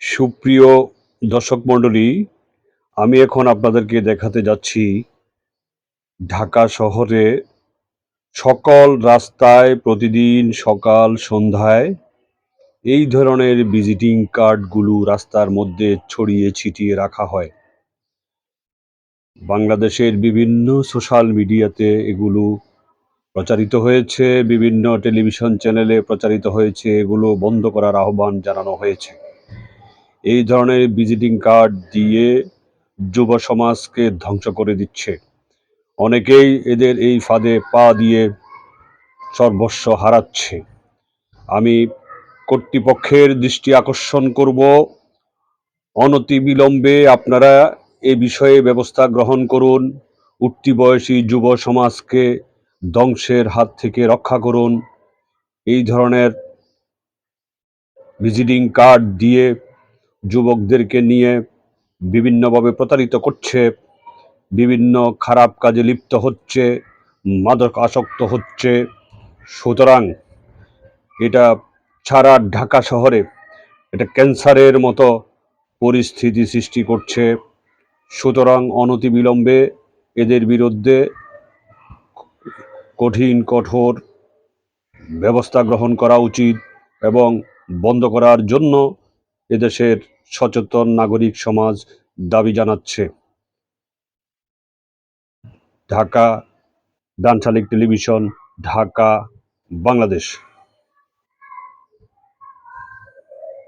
সুপ্রিয় দর্শক মণ্ডলী, আমি এখন আপনাদেরকে দেখাতে যাচ্ছি ঢাকা শহরে সকল রাস্তায় প্রতিদিন সকাল সন্ধ্যায় এই ধরনের ভিজিটিং কার্ডগুলো রাস্তার মধ্যে ছড়িয়ে ছিটিয়ে রাখা হয়। বাংলাদেশের বিভিন্ন সোশ্যাল মিডিয়াতে এগুলো প্রচারিত হয়েছে, বিভিন্ন টেলিভিশন চ্যানেলে প্রচারিত হয়েছে, এগুলো বন্ধ করার আহ্বান জানানো হয়েছে। এই ধরনের ভিজিটিং কার্ড দিয়ে যুব সমাজকে ধ্বংস করে দিচ্ছে। অনেকেই এদের এই ফাঁদে পা দিয়ে সর্বস্ব হারাচ্ছে। আমি কর্তৃপক্ষের দৃষ্টি আকর্ষণ করব, অনতিবিলম্বে আপনারা এ বিষয়ে ব্যবস্থা গ্রহণ করুন। উঠতি বয়সী যুব সমাজকে ধ্বংসের হাত থেকে রক্ষা করুন। এই ধরনের ভিজিটিং কার্ড দিয়ে যুবকদেরকে নিয়ে বিভিন্নভাবে প্রতারিত করছে, বিভিন্ন খারাপ কাজে লিপ্ত হচ্ছে, মাদক আসক্ত হচ্ছে। সুতরাং এটা সারা ঢাকা শহরে এটা ক্যান্সারের মতো পরিস্থিতি সৃষ্টি করছে। সুতরাং অনতিবিলম্বে এদের বিরুদ্ধে কঠোর ব্যবস্থা গ্রহণ করা উচিত এবং বন্ধ করার জন্য এদেশের সচেতন নাগরিক সমাজ দাবি জানাচ্ছে। ঢাকা, ডান শালিক টেলিভিশন, ঢাকা, বাংলাদেশ।